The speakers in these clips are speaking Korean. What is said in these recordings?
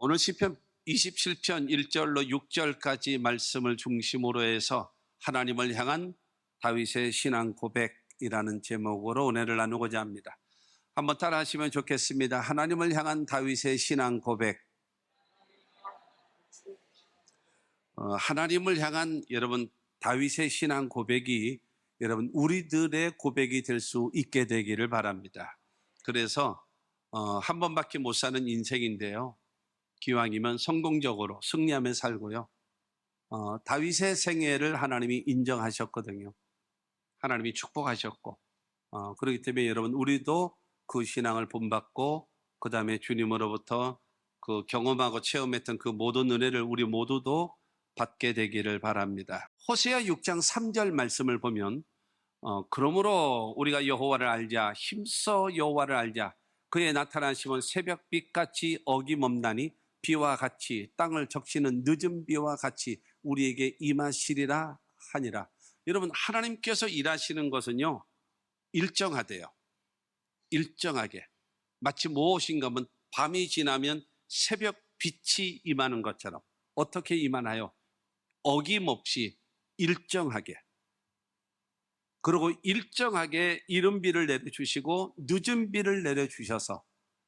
오늘 시편 27편 1절로 6절까지 말씀을 중심으로 해서 하나님을 향한 다윗의 신앙 고백이라는 제목으로 은혜를 나누고자 합니다. 한번 따라 하시면 좋겠습니다. 하나님을 향한 다윗의 신앙 고백. 하나님을 향한 여러분 다윗의 신앙 고백이 여러분 우리들의 고백이 될 수 있게 되기를 바랍니다. 그래서 한 번밖에 못 사는 인생인데요. 기왕이면 성공적으로 승리하며 살고요. 다윗의 생애를 하나님이 인정하셨거든요. 하나님이 축복하셨고 그렇기 때문에 여러분 우리도 그 신앙을 본받고 그 다음에 주님으로부터 그 경험하고 체험했던 그 모든 은혜를 우리 모두도 받게 되기를 바랍니다. 호세아 6장 3절 말씀을 보면 그러므로 우리가 여호와를 알자 힘써 여호와를 알자 그의 나타나심은 새벽빛같이 어김없나니 비와 같이 땅을 적시는 늦은 비와 같이 우리에게 임하시리라 하니라. 여러분 하나님께서 일하시는 것은요 일정하대요. 일정하게 마치 무엇인가 하면 밤이 지나면 새벽 빛이 임하는 것처럼 어떻게 임하나요? 어김없이 일정하게. 그리고 일정하게 이른 비를 내려주시고 늦은 비를 내려주셔서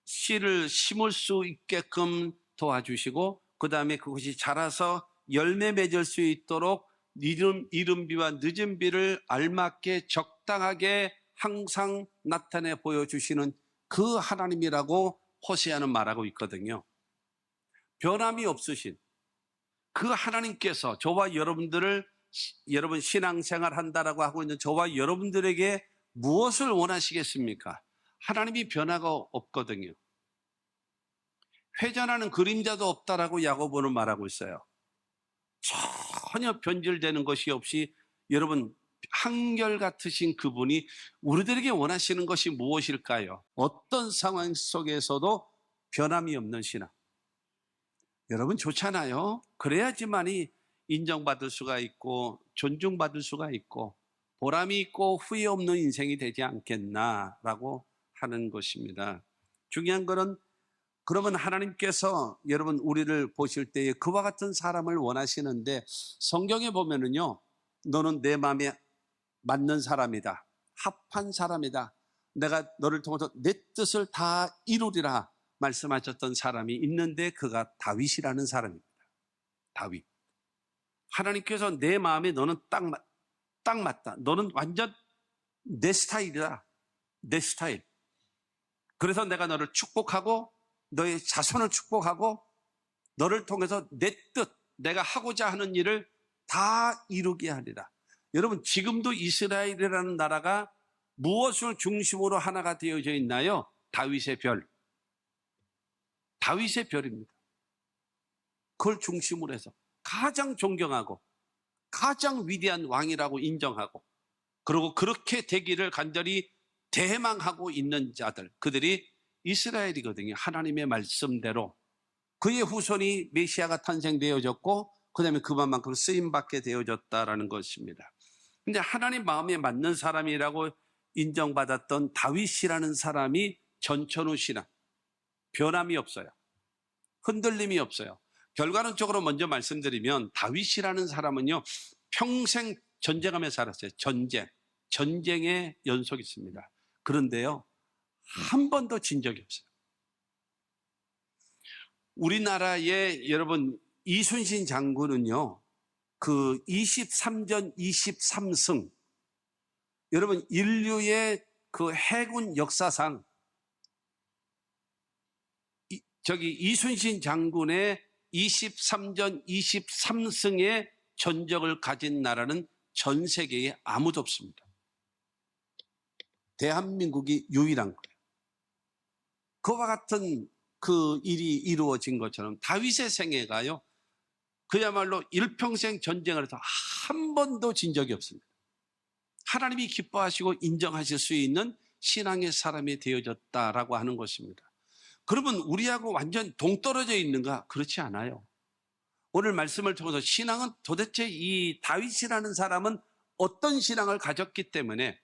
씨를 심을 수 있게끔 도와주시고 그 다음에 그것이 자라서 열매 맺을 수 있도록 이른 비와 늦은 비를 알맞게 적당하게 항상 나타내 보여주시는 그 하나님이라고 호세아는 말하고 있거든요. 변함이 없으신 그 하나님께서 저와 여러분들을 여러분 신앙생활 한다라고 하고 있는 저와 여러분들에게 무엇을 원하시겠습니까? 하나님이 변화가 없거든요. 회전하는 그림자도 없다라고 야고보는 말하고 있어요. 전혀 변질되는 것이 없이 여러분 한결같으신 그분이 우리들에게 원하시는 것이 무엇일까요? 어떤 상황 속에서도 변함이 없는 신앙. 여러분 좋잖아요. 그래야지만이 인정받을 수가 있고 존중받을 수가 있고 보람이 있고 후회 없는 인생이 되지 않겠나라고 하는 것입니다. 중요한 것은 그러면 하나님께서 여러분 우리를 보실 때에 그와 같은 사람을 원하시는데 성경에 보면은요 너는 내 마음에 맞는 사람이다. 합한 사람이다. 내가 너를 통해서 내 뜻을 다 이루리라 말씀하셨던 사람이 있는데 그가 다윗이라는 사람입니다. 다윗. 하나님께서 내 마음에 너는 딱 맞다. 너는 완전 내 스타일이다. 내 스타일. 그래서 내가 너를 축복하고 너의 자손을 축복하고 너를 통해서 내 뜻, 내가 하고자 하는 일을 다 이루게 하리라. 여러분 지금도 이스라엘이라는 나라가 무엇을 중심으로 하나가 되어져 있나요? 다윗의 별. 다윗의 별입니다. 그걸 중심으로 해서 가장 존경하고 가장 위대한 왕이라고 인정하고 그리고 그렇게 되기를 간절히 대망하고 있는 자들 그들이 이스라엘이거든요. 하나님의 말씀대로 그의 후손이 메시아가 탄생되어졌고 그 다음에 그만큼 쓰임받게 되어졌다라는 것입니다. 근데 하나님 마음에 맞는 사람이라고 인정받았던 다윗이라는 사람이 전천후 신앙. 변함이 없어요. 흔들림이 없어요. 결과론적으로 먼저 말씀드리면 다윗이라는 사람은요 평생 전쟁하며 살았어요. 전쟁의 연속이 있습니다. 그런데요 한 번도 진 적이 없어요. 우리나라의 여러분 이순신 장군은요 그 23전 23승 여러분 인류의 그 해군 역사상 이순신 장군의 23전 23승의 전적을 가진 나라는 전 세계에 아무도 없습니다. 대한민국이 유일한 거예요. 그와 같은 그 일이 이루어진 것처럼 다윗의 생애가요 그야말로 일평생 전쟁을 해서 한 번도 진 적이 없습니다. 하나님이 기뻐하시고 인정하실 수 있는 신앙의 사람이 되어졌다라고 하는 것입니다. 그러면 우리하고 완전 동떨어져 있는가? 그렇지 않아요. 오늘 말씀을 통해서 신앙은 도대체 이 다윗이라는 사람은 어떤 신앙을 가졌기 때문에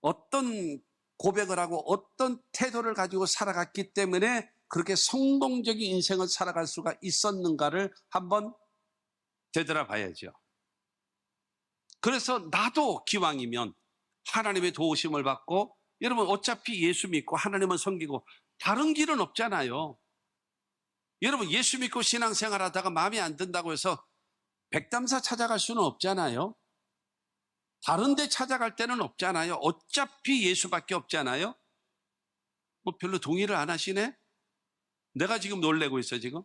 어떤 고백을 하고 어떤 태도를 가지고 살아갔기 때문에 그렇게 성공적인 인생을 살아갈 수가 있었는가를 한번 되돌아봐야죠. 그래서 나도 기왕이면 하나님의 도우심을 받고, 여러분 어차피 예수 믿고 하나님을 섬기고 다른 길은 없잖아요. 여러분 예수 믿고 신앙생활 하다가 마음에 안 든다고 해서 백담사 찾아갈 수는 없잖아요. 다른 데 찾아갈 때는 없잖아요. 어차피 예수밖에 없잖아요. 뭐 별로 동의를 안 하시네? 내가 지금 놀래고 있어 지금.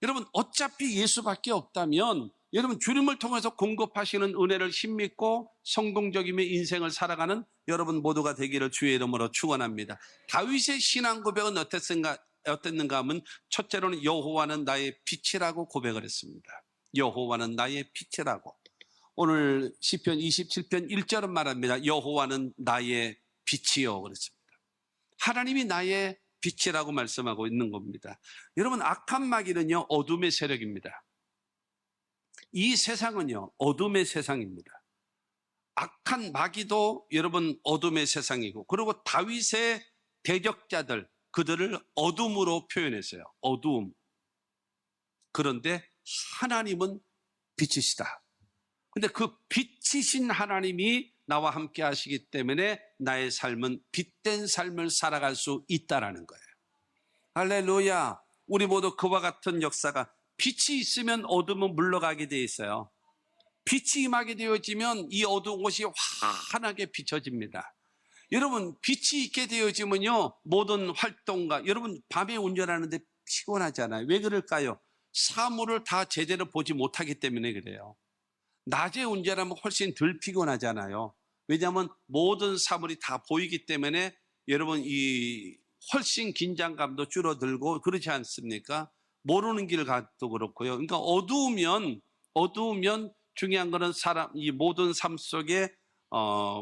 여러분 어차피 예수밖에 없다면 여러분 주님을 통해서 공급하시는 은혜를 힘입고 성공적이며 인생을 살아가는 여러분 모두가 되기를 주의 이름으로 축원합니다. 다윗의 신앙 고백은 어땠는가 하면, 첫째로는 여호와는 나의 빛이라고 고백을 했습니다. 여호와는 나의 빛이라고. 오늘 시편 27편 1절은 말합니다. 여호와는 나의 빛이요 그랬습니다. 하나님이 나의 빛이라고 말씀하고 있는 겁니다. 여러분 악한 마귀는요 어둠의 세력입니다. 이 세상은요 어둠의 세상입니다. 악한 마귀도 여러분 어둠의 세상이고, 그리고 다윗의 대적자들, 그들을 어둠으로 표현했어요. 어두움. 그런데 하나님은 빛이시다. 근데 그 빛이신 하나님이 나와 함께 하시기 때문에 나의 삶은 빛된 삶을 살아갈 수 있다라는 거예요. 할렐루야. 우리 모두 그와 같은 역사가, 빛이 있으면 어둠은 물러가게 돼 있어요. 빛이 임하게 되어지면 이 어두운 곳이 환하게 비춰집니다. 여러분 빛이 있게 되어지면요 모든 활동가, 여러분 밤에 운전하는데 피곤하잖아요. 왜 그럴까요? 사물을 다 제대로 보지 못하기 때문에 그래요. 낮에 운전하면 훨씬 덜 피곤하잖아요. 왜냐하면 모든 사물이 다 보이기 때문에 여러분 이 훨씬 긴장감도 줄어들고 그렇지 않습니까? 모르는 길 가도 그렇고요. 그러니까 어두우면 중요한 거는 이 모든 삶 속에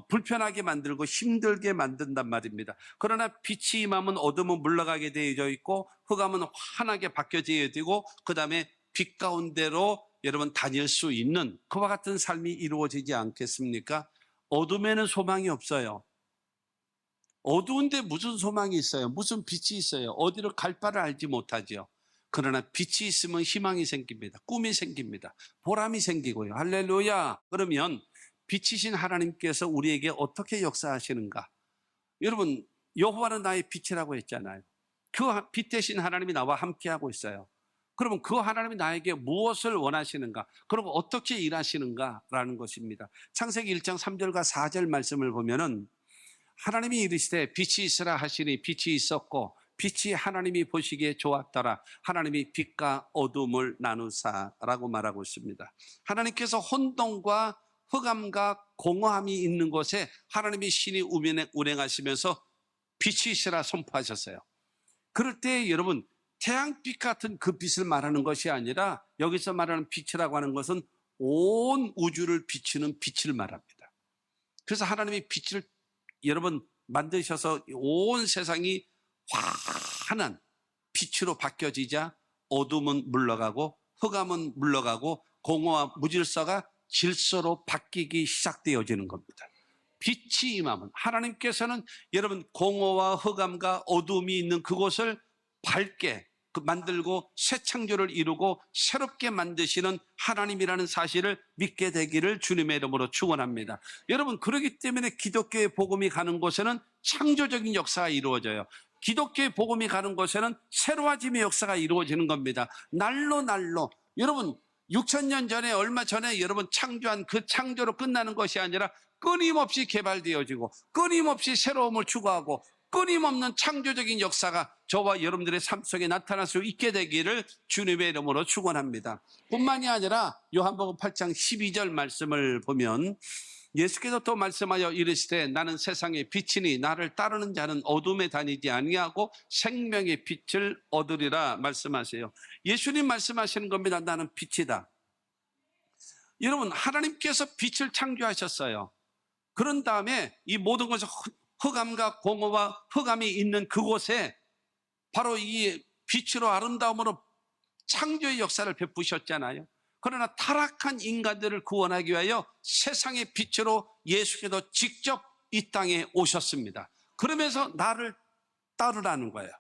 불편하게 만들고 힘들게 만든단 말입니다. 그러나 빛이 임하면 어둠은 물러가게 되어 있고, 흑암은 환하게 바뀌어져야 되고, 그 다음에 빛 가운데로 여러분 다닐 수 있는 그와 같은 삶이 이루어지지 않겠습니까? 어둠에는 소망이 없어요. 어두운데 무슨 소망이 있어요? 무슨 빛이 있어요? 어디로 갈 바를 알지 못하죠. 그러나 빛이 있으면 희망이 생깁니다. 꿈이 생깁니다. 보람이 생기고요. 할렐루야. 그러면 빛이신 하나님께서 우리에게 어떻게 역사하시는가? 여러분 여호와는 나의 빛이라고 했잖아요. 그 빛 대신 하나님이 나와 함께하고 있어요. 그러면 그 하나님이 나에게 무엇을 원하시는가? 그리고 어떻게 일하시는가라는 것입니다. 창세기 1장 3절과 4절 말씀을 보면은 하나님이 이르시되 빛이 있으라 하시니 빛이 있었고, 빛이 하나님이 보시기에 좋았더라. 하나님이 빛과 어둠을 나누사라고 말하고 있습니다. 하나님께서 혼돈과 흑암과 공허함이 있는 곳에 하나님이 신이 운행하시면서 빛이 있으라 선포하셨어요. 그럴 때 여러분 태양빛 같은 그 빛을 말하는 것이 아니라, 여기서 말하는 빛이라고 하는 것은 온 우주를 비추는 빛을 말합니다. 그래서 하나님이 빛을 여러분 만드셔서 온 세상이 환한 빛으로 바뀌어지자 어둠은 물러가고 흑암은 물러가고 공허와 무질서가 질서로 바뀌기 시작되어지는 겁니다. 빛이 임하면 하나님께서는 여러분 공허와 흑암과 어둠이 있는 그곳을 밝게 만들고 새 창조를 이루고 새롭게 만드시는 하나님이라는 사실을 믿게 되기를 주님의 이름으로 축원합니다. 여러분 그렇기 때문에 기독교의 복음이 가는 곳에는 창조적인 역사가 이루어져요. 기독교의 복음이 가는 곳에는 새로워짐의 역사가 이루어지는 겁니다. 날로 여러분 6,000년 전에 얼마 전에 여러분 창조한 그 창조로 끝나는 것이 아니라 끊임없이 개발되어지고 끊임없이 새로움을 추구하고 끊임없는 창조적인 역사가 저와 여러분들의 삶 속에 나타날 수 있게 되기를 주님의 이름으로 축원합니다. 뿐만이 아니라 요한복음 8장 12절 말씀을 보면 예수께서 또 말씀하여 이르시되 나는 세상의 빛이니 나를 따르는 자는 어둠에 다니지 아니하고 생명의 빛을 얻으리라 말씀하세요. 예수님 말씀하시는 겁니다. 나는 빛이다. 여러분 하나님께서 빛을 창조하셨어요. 그런 다음에 이 모든 것을 흑암과 공허와 흑암이 있는 그곳에 바로 이 빛으로 아름다움으로 창조의 역사를 베푸셨잖아요. 그러나 타락한 인간들을 구원하기 위하여 세상의 빛으로 예수께서 직접 이 땅에 오셨습니다. 그러면서 나를 따르라는 거예요.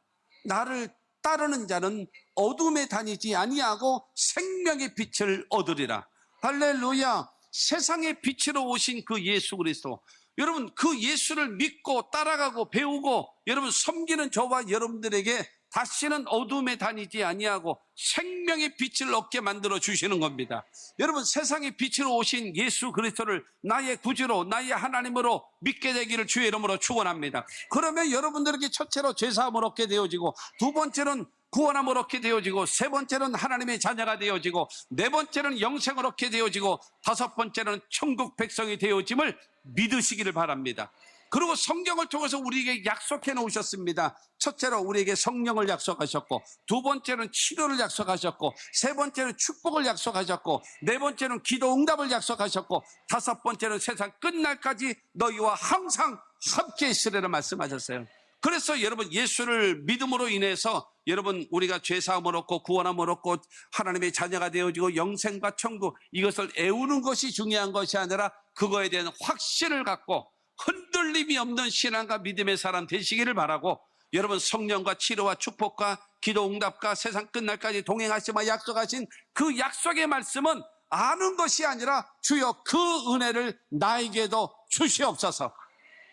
나를 따르는 자는 어둠에 다니지 아니하고 생명의 빛을 얻으리라. 할렐루야. 세상의 빛으로 오신 그 예수 그리스도, 여러분 그 예수를 믿고 따라가고 배우고 여러분 섬기는 저와 여러분들에게 다시는 어둠에 다니지 아니하고 생명의 빛을 얻게 만들어 주시는 겁니다. 여러분 세상의 빛으로 오신 예수 그리스도를 나의 구주로 나의 하나님으로 믿게 되기를 주의 이름으로 축원합니다. 그러면 여러분들에게 첫째로 죄사함을 얻게 되어지고, 두 번째는 구원함을 얻게 되어지고, 세 번째는 하나님의 자녀가 되어지고, 네 번째는 영생을 얻게 되어지고, 다섯 번째는 천국 백성이 되어짐을 믿으시기를 바랍니다. 그리고 성경을 통해서 우리에게 약속해 놓으셨습니다. 첫째로 우리에게 성령을 약속하셨고, 두 번째는 치료를 약속하셨고, 세 번째는 축복을 약속하셨고, 네 번째는 기도 응답을 약속하셨고, 다섯 번째는 세상 끝날까지 너희와 항상 함께 있으리라 말씀하셨어요. 그래서 여러분 예수를 믿음으로 인해서 여러분 우리가 죄사함을 얻고 구원함을 얻고 하나님의 자녀가 되어지고 영생과 천국, 이것을 애우는 것이 중요한 것이 아니라 그거에 대한 확신을 갖고 흔들림이 없는 신앙과 믿음의 사람 되시기를 바라고, 여러분 성령과 치료와 축복과 기도 응답과 세상 끝날까지 동행하시며 약속하신 그 약속의 말씀은 아는 것이 아니라 주여 그 은혜를 나에게도 주시옵소서.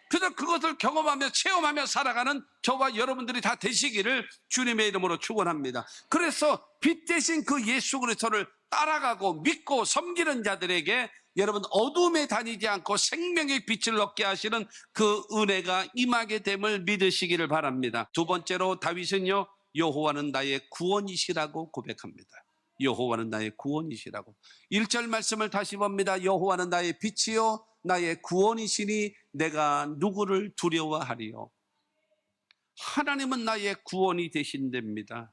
그래서 그것을 경험하며 체험하며 살아가는 저와 여러분들이 다 되시기를 주님의 이름으로 축원합니다. 그래서 빛 대신 그 예수 그리스도를 따라가고 믿고 섬기는 자들에게 여러분 어둠에 다니지 않고 생명의 빛을 얻게 하시는 그 은혜가 임하게 됨을 믿으시기를 바랍니다. 두 번째로 다윗은요, 여호와는 나의 구원이시라고 고백합니다. 여호와는 나의 구원이시라고. 1절 말씀을 다시 봅니다. 여호와는 나의 빛이요 나의 구원이시니 내가 누구를 두려워하리요. 하나님은 나의 구원이 되신답니다.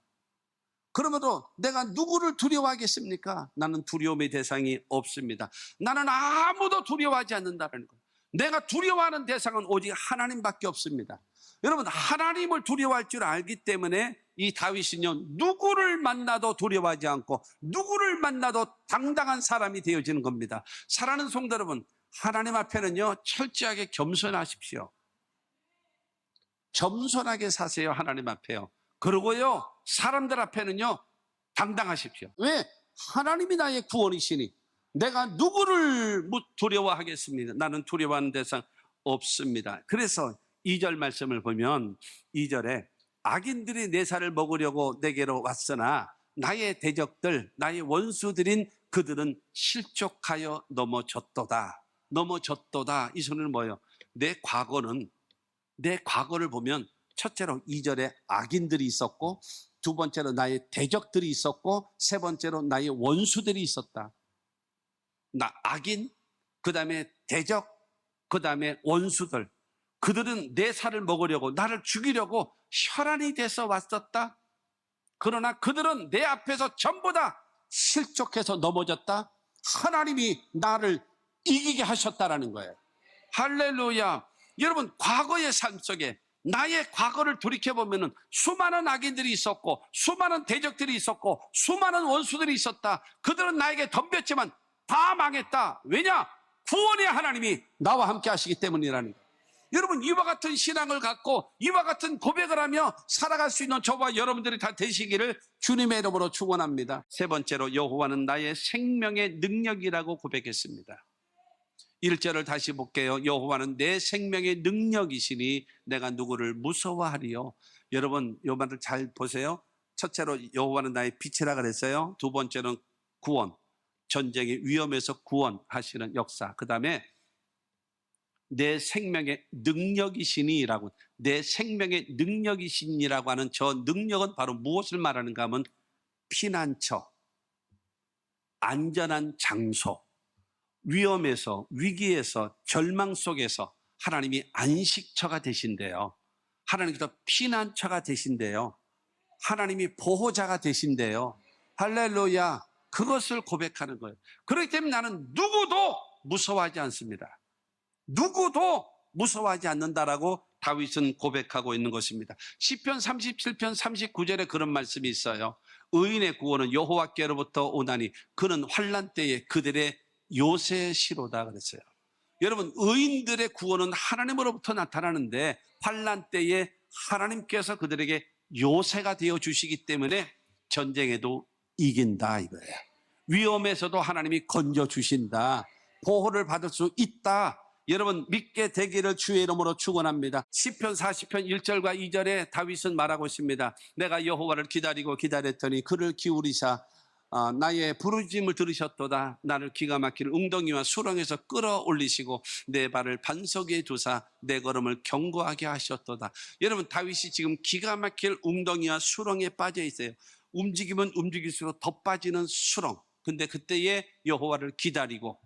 그러므로 내가 누구를 두려워하겠습니까? 나는 두려움의 대상이 없습니다. 나는 아무도 두려워하지 않는다는 거예요. 내가 두려워하는 대상은 오직 하나님밖에 없습니다. 여러분 하나님을 두려워할 줄 알기 때문에 이 다윗은요, 누구를 만나도 두려워하지 않고 누구를 만나도 당당한 사람이 되어지는 겁니다. 사랑하는 성도 여러분, 하나님 앞에는요 철저하게 겸손하십시오. 겸손하게 사세요. 하나님 앞에요. 그리고요 사람들 앞에는요 당당하십시오. 왜? 하나님이 나의 구원이시니 내가 누구를 두려워하겠습니까? 나는 두려워하는 대상 없습니다. 그래서 2절 말씀을 보면 2절에 악인들이 내 살을 먹으려고 내게로 왔으나 나의 대적들, 나의 원수들인 그들은 실족하여 넘어졌도다. 넘어졌도다. 이 소리는 뭐예요? 내 과거를 보면 첫째로 2절에 악인들이 있었고, 두 번째로 나의 대적들이 있었고, 세 번째로 나의 원수들이 있었다. 악인, 그 다음에 대적, 그 다음에 원수들. 그들은 내 살을 먹으려고, 나를 죽이려고 혈안이 돼서 왔었다. 그러나 그들은 내 앞에서 전부 다 실족해서 넘어졌다. 하나님이 나를 이기게 하셨다라는 거예요. 할렐루야. 여러분 과거의 삶 속에 나의 과거를 돌이켜보면 수많은 악인들이 있었고 수많은 대적들이 있었고 수많은 원수들이 있었다. 그들은 나에게 덤볐지만 다 망했다. 왜냐? 구원의 하나님이 나와 함께 하시기 때문이라는 거예요. 여러분 이와 같은 신앙을 갖고 이와 같은 고백을 하며 살아갈 수 있는 저와 여러분들이 다 되시기를 주님의 이름으로 축원합니다. 세 번째로 여호와는 나의 생명의 능력이라고 고백했습니다. 1절을 다시 볼게요. 여호와는 내 생명의 능력이시니 내가 누구를 무서워하리요. 여러분 이 말을 잘 보세요. 첫째로 여호와는 나의 빛이라 그랬어요. 두 번째는 구원, 전쟁의 위험에서 구원하시는 역사. 그 다음에 내 생명의 능력이시니라고, 내 생명의 능력이시니라고 하는 저 능력은 바로 무엇을 말하는가 하면 피난처, 안전한 장소, 위험에서, 위기에서, 절망 속에서 하나님이 안식처가 되신대요. 하나님께서 피난처가 되신대요. 하나님이 보호자가 되신대요. 할렐루야. 그것을 고백하는 거예요. 그렇기 때문에 나는 누구도 무서워하지 않습니다. 누구도 무서워하지 않는다라고 다윗은 고백하고 있는 것입니다. 시편 37편 39절에 그런 말씀이 있어요. 의인의 구원은 여호와께로부터 오나니 그는 환난 때에 그들의 요새시로다 그랬어요. 여러분 의인들의 구원은 하나님으로부터 나타나는데 환난 때에 하나님께서 그들에게 요새가 되어 주시기 때문에 전쟁에도 이긴다 이거예요. 위험에서도 하나님이 건져 주신다. 보호를 받을 수 있다. 여러분 믿게 되기를 주의 이름으로 축원합니다. 시편 40편 1절과 2절에 다윗은 말하고 있습니다. 내가 여호와를 기다리고 기다렸더니 그를 기울이사 나의 부르짖음을 들으셨도다. 나를 기가 막힐 웅덩이와 수렁에서 끌어올리시고 내 발을 반석 위에 두사 내 걸음을 견고하게 하셨도다. 여러분 다윗이 지금 기가 막힐 웅덩이와 수렁에 빠져 있어요. 움직이면 움직일수록 더 빠지는 수렁. 근데 그때에 여호와를 기다리고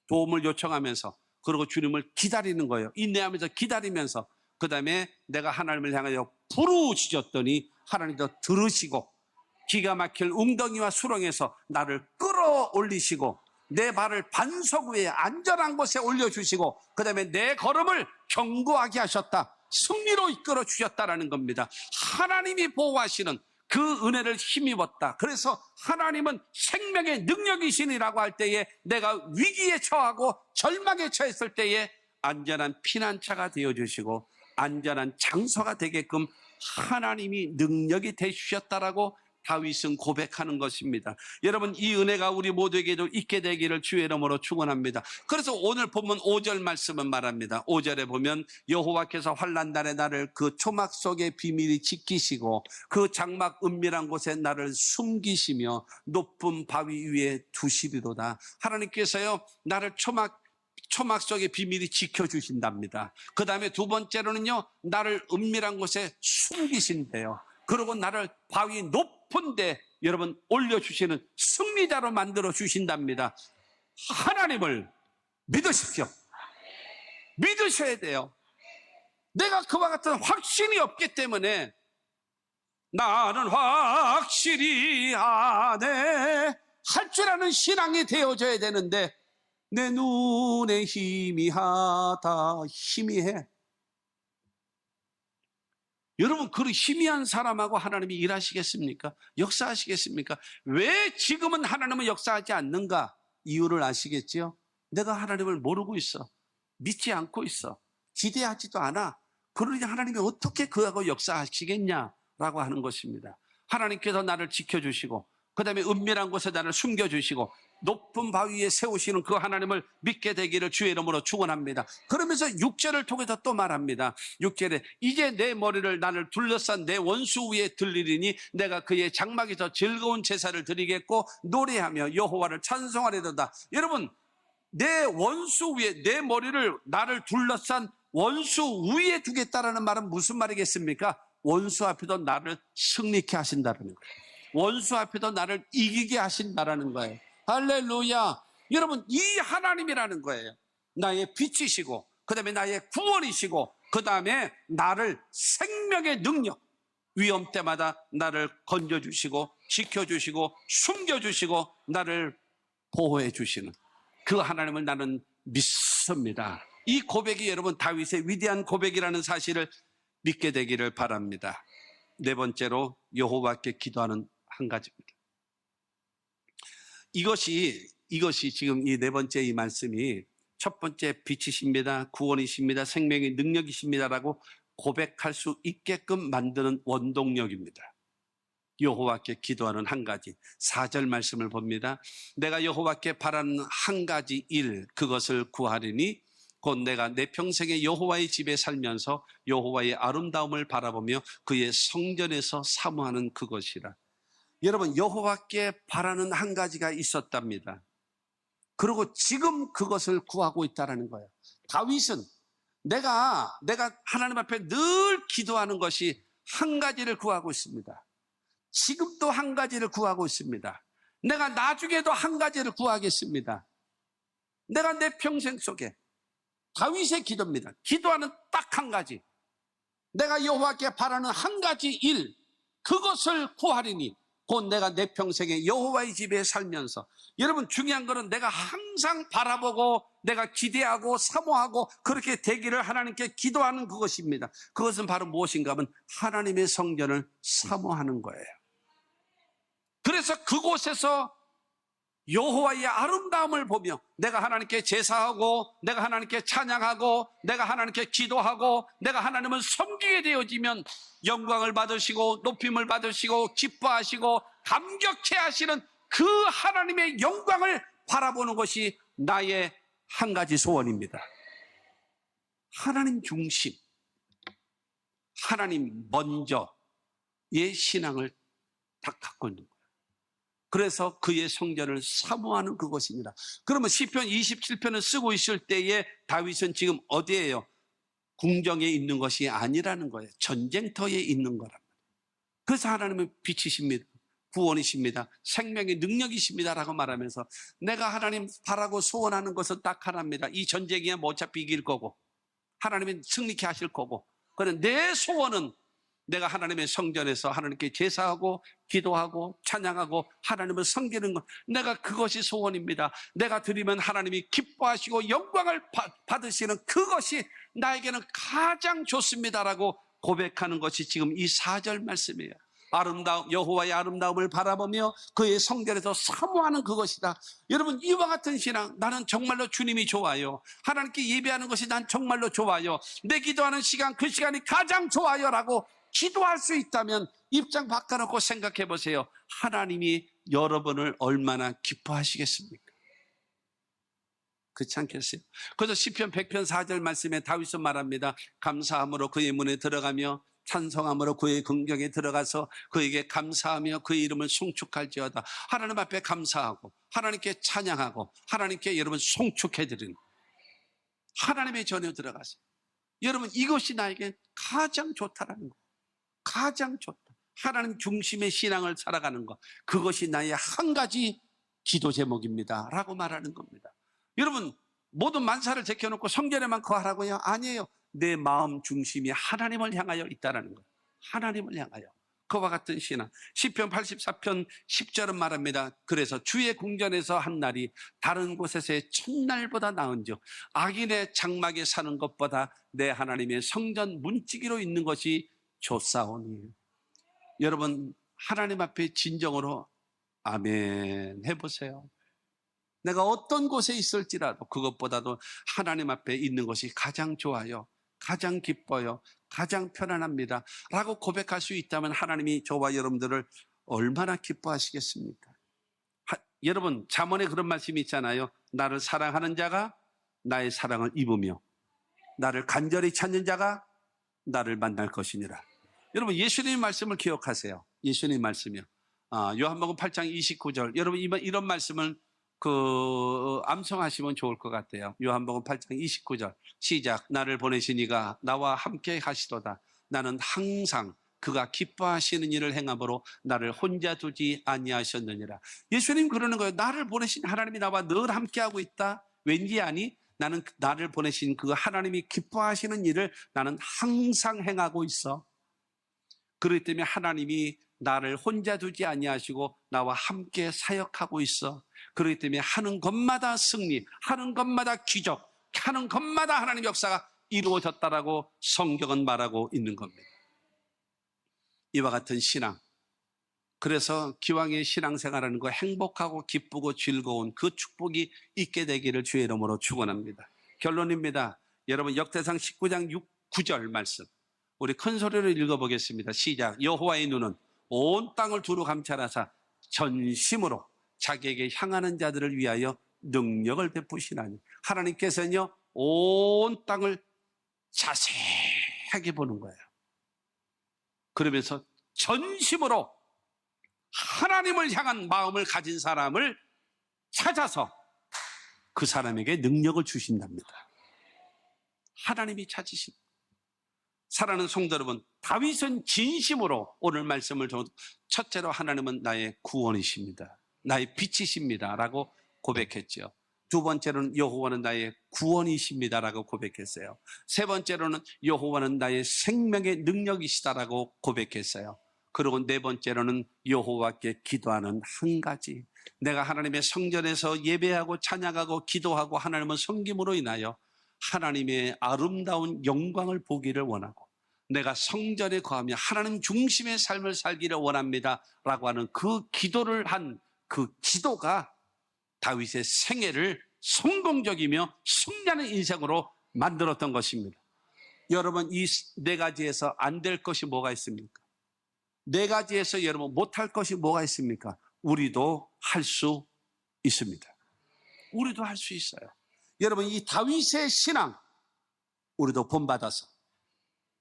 도움을 요청하면서 그리고 주님을 기다리는 거예요. 인내하면서 기다리면서 그 다음에 내가 하나님을 향하여 부르짖었더니 하나님도 들으시고 기가 막힐 웅덩이와 수렁에서 나를 끌어올리시고 내 발을 반석 위에 안전한 곳에 올려주시고 그 다음에 내 걸음을 견고하게 하셨다. 승리로 이끌어 주셨다라는 겁니다. 하나님이 보호하시는 그 은혜를 힘입었다. 그래서 하나님은 생명의 능력이시니라고 할 때에 내가 위기에 처하고 절망에 처했을 때에 안전한 피난처가 되어주시고 안전한 장소가 되게끔 하나님이 능력이 되주셨다라고 다윗은 고백하는 것입니다. 여러분 이 은혜가 우리 모두에게도 있게 되기를 주의 이름으로 축원합니다. 그래서 오늘 보면 5절 말씀은 말합니다. 5절에 보면 여호와께서 환난 날에 나를 그 초막 속에 비밀히 지키시고 그 장막 은밀한 곳에 나를 숨기시며 높은 바위 위에 두시리로다. 하나님께서요 나를 초막 속에 비밀히 지켜주신답니다. 그 다음에 두 번째로는요 나를 은밀한 곳에 숨기신대요. 그리고 나를 바위 높은데 여러분 올려주시는 승리자로 만들어 주신답니다. 하나님을 믿으십시오. 믿으셔야 돼요. 내가 그와 같은 확신이 없기 때문에 나는 확실히 아네 할 줄 아는 신앙이 되어져야 되는데 내 눈에 희미하다 희미해. 여러분 그 희미한 사람하고 하나님이 일하시겠습니까? 역사하시겠습니까? 왜 지금은 하나님은 역사하지 않는가? 이유를 아시겠지요? 내가 하나님을 모르고 있어. 믿지 않고 있어. 기대하지도 않아. 그러니 하나님이 어떻게 그하고 역사하시겠냐라고 하는 것입니다. 하나님께서 나를 지켜주시고 그 다음에 은밀한 곳에 나를 숨겨주시고 높은 바위 위에 세우시는 그 하나님을 믿게 되기를 주의 이름으로 축원합니다. 그러면서 6절을 통해서 또 말합니다. 6절에 이제 내 머리를 나를 둘러싼 내 원수 위에 들리리니 내가 그의 장막에서 즐거운 제사를 드리겠고 노래하며 여호와를 찬송하리로다. 여러분 내 원수 위에 내 머리를 나를 둘러싼 원수 위에 두겠다라는 말은 무슨 말이겠습니까? 원수 앞에도 나를 승리케 하신다는 거예요. 원수 앞에도 나를 이기게 하신다라는 거예요. 할렐루야. 여러분 이 하나님이라는 거예요. 나의 빛이시고 그 다음에 나의 구원이시고 그 다음에 나를 생명의 능력 위험 때마다 나를 건져주시고 지켜주시고 숨겨주시고 나를 보호해 주시는 그 하나님을 나는 믿습니다. 이 고백이 여러분 다윗의 위대한 고백이라는 사실을 믿게 되기를 바랍니다. 네 번째로 여호와께 기도하는 한 가지입니다. 이것이 지금 이 네 번째 이 말씀이 첫 번째 빛이십니다. 구원이십니다. 생명의 능력이십니다라고 고백할 수 있게끔 만드는 원동력입니다. 여호와께 기도하는 한 가지. 4절 말씀을 봅니다. 내가 여호와께 바라는 한 가지 일 그것을 구하리니 곧 내가 내 평생에 여호와의 집에 살면서 여호와의 아름다움을 바라보며 그의 성전에서 사모하는 그것이라. 여러분 여호와께 바라는 한 가지가 있었답니다. 그리고 지금 그것을 구하고 있다는 거예요. 다윗은 내가 하나님 앞에 늘 기도하는 것이 한 가지를 구하고 있습니다. 지금도 한 가지를 구하고 있습니다. 내가 나중에도 한 가지를 구하겠습니다. 내가 내 평생 속에 다윗의 기도입니다. 기도하는 딱 한 가지. 내가 여호와께 바라는 한 가지 일 그것을 구하리니 곧 내가 내 평생에 여호와의 집에 살면서 여러분 중요한 거는 내가 항상 바라보고 내가 기대하고 사모하고 그렇게 되기를 하나님께 기도하는 그것입니다. 그것은 바로 무엇인가 하면 하나님의 성전을 사모하는 거예요. 그래서 그곳에서 여호와의 아름다움을 보며 내가 하나님께 제사하고 내가 하나님께 찬양하고 내가 하나님께 기도하고 내가 하나님을 섬기게 되어지면 영광을 받으시고 높임을 받으시고 기뻐하시고 감격해 하시는 그 하나님의 영광을 바라보는 것이 나의 한 가지 소원입니다. 하나님 중심, 하나님 먼저의 신앙을 다 갖고 있는 거예요. 그래서 그의 성전을 사모하는 그것입니다. 그러면 시편 27편을 쓰고 있을 때에 다윗은 지금 어디예요? 궁정에 있는 것이 아니라는 거예요. 전쟁터에 있는 거랍니다. 그래서 하나님은 빛이십니다. 구원이십니다. 생명의 능력이십니다라고 말하면서 내가 하나님 바라고 소원하는 것은 딱 하나입니다. 이 전쟁이야 뭐 어차피 이길 거고 하나님은 승리케 하실 거고, 그런데 내 소원은 내가 하나님의 성전에서 하나님께 제사하고 기도하고 찬양하고 하나님을 섬기는 것, 내가 그것이 소원입니다. 내가 드리면 하나님이 기뻐하시고 영광을 받으시는 그것이 나에게는 가장 좋습니다라고 고백하는 것이 지금 이 4절 말씀이에요. 여호와의 아름다움을 바라보며 그의 성전에서 사모하는 그것이다. 여러분, 이와 같은 신앙, 나는 정말로 주님이 좋아요. 하나님께 예배하는 것이 난 정말로 좋아요. 내 기도하는 시간, 그 시간이 가장 좋아요 라고 기도할 수 있다면 입장 바꿔놓고 생각해 보세요. 하나님이 여러분을 얼마나 기뻐하시겠습니까? 그렇지 않겠어요? 그래서 시편 100편 4절 말씀에 다윗은 말합니다. 감사함으로 그의 문에 들어가며 찬송함으로 그의 긍정에 들어가서 그에게 감사하며 그의 이름을 송축할지어다. 하나님 앞에 감사하고 하나님께 찬양하고 하나님께 여러분 송축해드리는 하나님의 전에 들어가서 여러분 이것이 나에게 가장 좋다라는 거. 가장 좋다. 하나님 중심의 신앙을 살아가는 것, 그것이 나의 한 가지 기도 제목입니다 라고 말하는 겁니다. 여러분, 모든 만사를 제껴놓고 성전에만 거하라고요? 아니에요. 내 마음 중심이 하나님을 향하여 있다는 거예요. 하나님을 향하여. 그와 같은 신앙. 시편 84편 10절은 말합니다. 그래서 주의 궁전에서 한 날이 다른 곳에서의 첫날보다 나은즉 악인의 장막에 사는 것보다 내 하나님의 성전 문지기로 있는 것이 좋사오니. 여러분, 하나님 앞에 진정으로 아멘 해보세요. 내가 어떤 곳에 있을지라도 그것보다도 하나님 앞에 있는 것이 가장 좋아요. 가장 기뻐요. 가장 편안합니다 라고 고백할 수 있다면 하나님이 저와 여러분들을 얼마나 기뻐하시겠습니까? 여러분, 잠언에 그런 말씀이 있잖아요. 나를 사랑하는 자가 나의 사랑을 입으며 나를 간절히 찾는 자가 나를 만날 것이니라. 여러분, 예수님의 말씀을 기억하세요. 예수님의 말씀이요. 요한복음 8장 29절. 여러분, 이런 말씀을 암송하시면 좋을 것 같아요. 요한복음 8장 29절 시작. 나를 보내신 이가 나와 함께 하시도다. 나는 항상 그가 기뻐하시는 일을 행함으로 나를 혼자 두지 아니하셨느니라. 예수님 그러는 거예요. 나를 보내신 하나님이 나와 늘 함께하고 있다. 왠지 아니? 나는 나를 보내신 그 하나님이 기뻐하시는 일을 나는 항상 행하고 있어. 그렇기 때문에 하나님이 나를 혼자 두지 아니하시고 나와 함께 사역하고 있어. 그렇기 때문에 하는 것마다 승리, 하는 것마다 기적, 하는 것마다 하나님의 역사가 이루어졌다라고 성경은 말하고 있는 겁니다. 이와 같은 신앙. 그래서 기왕의 신앙생활하는 거 행복하고 기쁘고 즐거운 그 축복이 있게 되기를 주의 이름으로 축원합니다. 결론입니다. 여러분, 역대상 19장 9절 말씀. 우리 큰 소리로 읽어보겠습니다. 시작. 여호와의 눈은 온 땅을 두루 감찰하사 전심으로 자기에게 향하는 자들을 위하여 능력을 베푸시나니. 하나님께서는요, 온 땅을 자세하게 보는 거예요. 그러면서 전심으로 하나님을 향한 마음을 가진 사람을 찾아서 그 사람에게 능력을 주신답니다. 하나님이 찾으신. 사랑하는 성도 여러분, 다윗은 진심으로 오늘 말씀을 첫째로 하나님은 나의 구원이십니다. 나의 빛이십니다 라고 고백했죠. 두 번째로는 여호와는 나의 구원이십니다 라고 고백했어요. 세 번째로는 여호와는 나의 생명의 능력이시다라고 고백했어요. 그리고 네 번째로는 여호와께 기도하는 한 가지. 내가 하나님의 성전에서 예배하고 찬양하고 기도하고 하나님을 섬김으로 인하여 하나님의 아름다운 영광을 보기를 원하고 내가 성전에 거하며 하나님 중심의 삶을 살기를 원합니다 라고 하는 그 기도를 한 그 기도가 다윗의 생애를 성공적이며 승리하는 인생으로 만들었던 것입니다. 여러분, 이 네 가지에서 안 될 것이 뭐가 있습니까? 네 가지에서 여러분 못할 것이 뭐가 있습니까? 우리도 할 수 있습니다. 우리도 할 수 있어요. 여러분, 이 다윗의 신앙 우리도 본받아서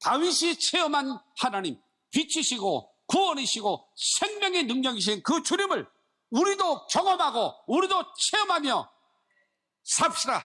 다윗이 체험한 하나님, 빛이시고 구원이시고 생명의 능력이신 그 주님을 우리도 경험하고 우리도 체험하며 삽시다.